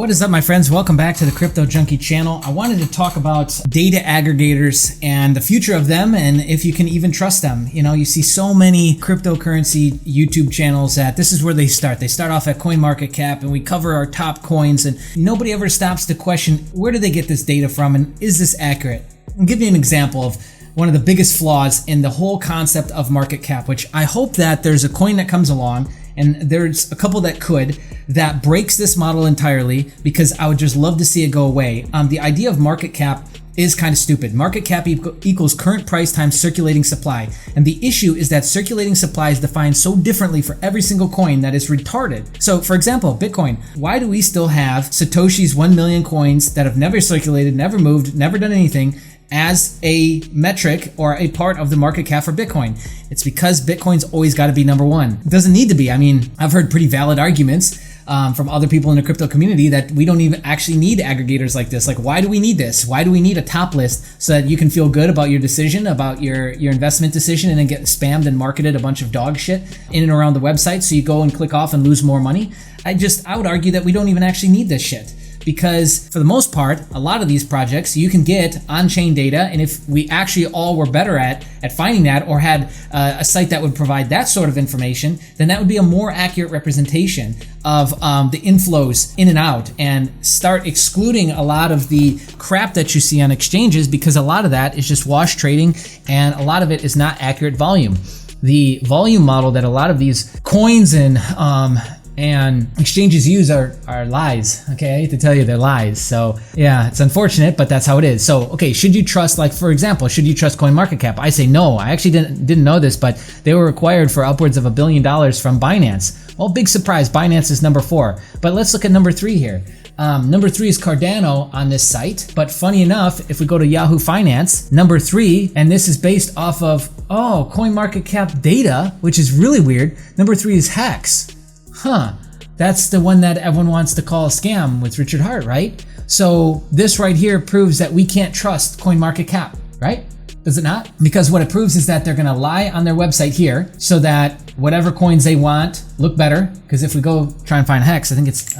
What is up, my friends? Welcome back to the Crypto Junkie channel. I wanted to talk about data aggregators and the future of them and if you can even trust them. You know, you see so many cryptocurrency YouTube channels that this is where they start. They start off at CoinMarketCap and we cover our top coins and nobody ever stops to question where do they get this data from and is this accurate? I'll give you an example of one of the biggest flaws in the whole concept of market cap, which I hope that there's a coin that comes along, and there's a couple that breaks this model entirely, because I would just love to see it go away. The idea of market cap is kind of stupid. Market cap equals current price times circulating supply. And the issue is that circulating supply is defined so differently for every single coin that is retarded. So for example, Bitcoin, why do we still have Satoshi's 1 million coins that have never circulated, never moved, never done anything as a metric or a part of the market cap for Bitcoin? It's because Bitcoin's always got to be number one. It doesn't need to be. I mean, I've heard pretty valid arguments from other people in the crypto community that we don't even actually need aggregators like this. Like, why do we need this? Why do we need a top list so that you can feel good about your decision, about your investment decision, and then get spammed and marketed a bunch of dog shit in and around the website so you go and click off and lose more money? I would argue that we don't even actually need this shit. Because for the most part, a lot of these projects, you can get on-chain data, and if we actually all were better at finding that, or had a site that would provide that sort of information, then that would be a more accurate representation of the inflows in and out, and start excluding a lot of the crap that you see on exchanges, because a lot of that is just wash trading, and a lot of it is not accurate volume. The volume model that a lot of these coins and exchanges use are lies. Okay, I hate to tell you, they're lies. So yeah, it's unfortunate, but that's how it is. So okay, should you trust, like for example, should you trust CoinMarketCap? I say no. I actually didn't know this, but they were acquired for upwards of $1 billion from Binance. Well, big surprise, Binance is number 4. But let's look at number 3 here. Number 3 is Cardano on this site, but funny enough, if we go to Yahoo Finance, number 3, and this is based off of CoinMarketCap data, which is really weird. Number 3 is Hex. That's the one that everyone wants to call a scam with Richard Hart, right? So this right here proves that we can't trust CoinMarketCap, right? Does it not? Because what it proves is that they're gonna lie on their website here so that whatever coins they want look better. Because if we go try and find Hex, I think it's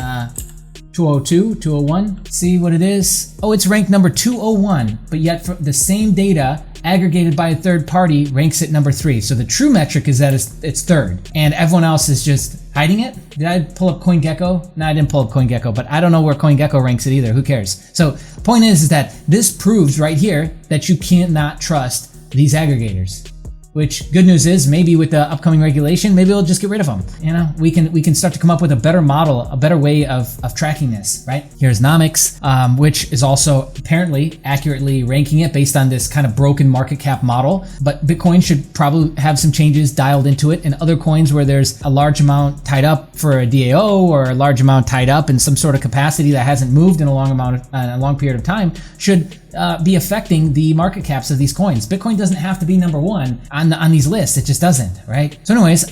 202, 201. See what it is? Oh, it's ranked number 201, but yet for the same data aggregated by a third party ranks it number 3. So the true metric is that it's third, and everyone else is just hiding it. Did I pull up CoinGecko? No, I didn't pull up CoinGecko, but I don't know where CoinGecko ranks it either. Who cares? So the point is that this proves right here that you cannot trust these aggregators. Which, good news is, maybe with the upcoming regulation, maybe we'll just get rid of them. You know, we can start to come up with a better model, a better way of tracking this, right? Here's Nomics, which is also apparently accurately ranking it based on this kind of broken market cap model. But Bitcoin should probably have some changes dialed into it, and other coins where there's a large amount tied up for a DAO, or a large amount tied up in some sort of capacity that hasn't moved in a long period of time, should be affecting the market caps of these coins. Bitcoin doesn't have to be number 1 on these lists. It just doesn't, right? So anyways,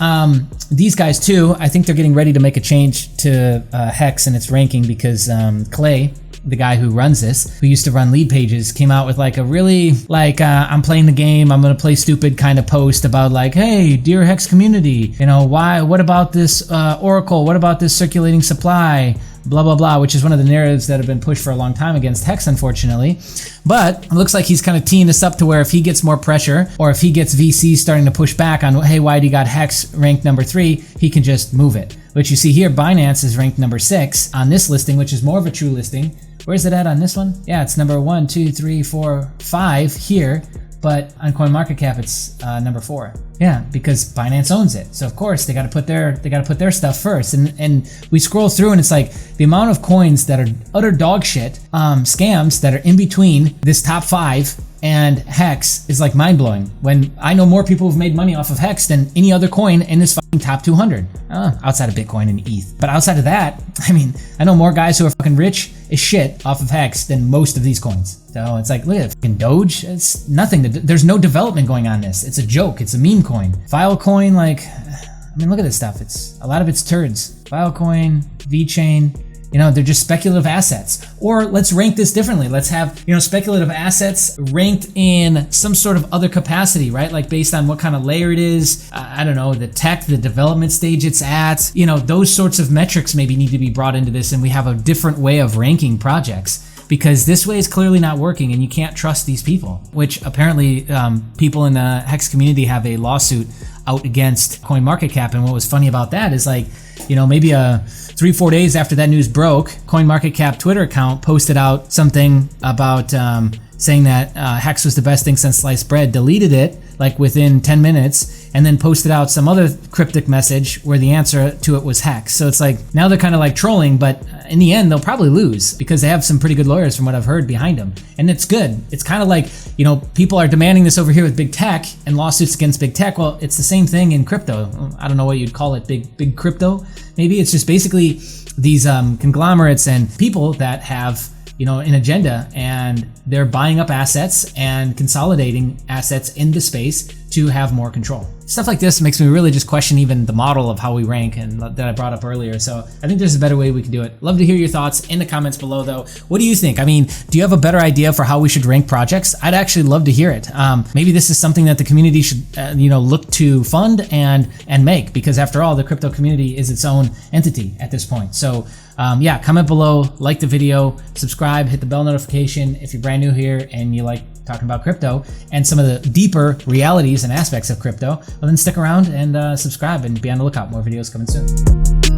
these guys too, I think they're getting ready to make a change to Hex and its ranking, because Clay, the guy who runs this, who used to run lead pages, came out with like a really I'm playing the game, I'm gonna play stupid kind of post about like, hey, dear Hex community, you know, what about this Oracle? What about this circulating supply? Blah, blah, blah, which is one of the narratives that have been pushed for a long time against Hex, unfortunately. But it looks like he's kind of teeing this up to where if he gets more pressure, or if he gets VCs starting to push back on, hey, why do you got Hex ranked number 3, he can just move it. Which you see here, Binance is ranked number 6 on this listing, which is more of a true listing. Where's it at on this one? Yeah, it's number 1, 2, 3, 4, 5 here. But on CoinMarketCap, it's number 4. Yeah, because Binance owns it. So of course they got to put their stuff first. And we scroll through and it's like the amount of coins that are utter dog shit, scams that are in between this top 5 and Hex is like mind blowing. When I know more people who've made money off of Hex than any other coin in this fucking top 200, outside of Bitcoin and ETH. But outside of that, I mean, I know more guys who are fucking rich as shit off of Hex than most of these coins. So it's like, look at fucking Doge. It's nothing. There's no development going on this. It's a joke. It's a meme coin. Filecoin, like, I mean, look at this stuff. A lot of it's turds. Filecoin, VeChain, they're just speculative assets. Or let's rank this differently. Let's have, speculative assets ranked in some sort of other capacity, right? Like based on what kind of layer it is, I don't know, the tech, the development stage it's at, those sorts of metrics maybe need to be brought into this, and we have a different way of ranking projects. Because this way is clearly not working and you can't trust these people, which apparently people in the Hex community have a lawsuit out against CoinMarketCap. And what was funny about that is maybe 3-4 days after that news broke, CoinMarketCap Twitter account posted out something about saying that Hex was the best thing since sliced bread, deleted it like within 10 minutes, and then posted out some other cryptic message where the answer to it was Hex. So it's like, now they're kind of like trolling, but in the end, they'll probably lose because they have some pretty good lawyers from what I've heard behind them. And it's good. It's kind of like, people are demanding this over here with big tech and lawsuits against big tech. Well, it's the same thing in crypto. I don't know what you'd call it, big crypto. Maybe it's just basically these conglomerates and people that have an agenda, and they're buying up assets and consolidating assets in the space to have more control. Stuff like this makes me really just question even the model of how we rank and that I brought up earlier. So I think there's a better way we can do it. Love to hear your thoughts in the comments below though. What do you think? I mean, do you have a better idea for how we should rank projects? I'd actually love to hear it. Maybe this is something that the community should, look to fund and make, because after all, the crypto community is its own entity at this point. So yeah, comment below, like the video, subscribe, hit the bell notification if you're brand new here and you like talking about crypto and some of the deeper realities and aspects of crypto. Well, then stick around and subscribe and be on the lookout. More videos coming soon.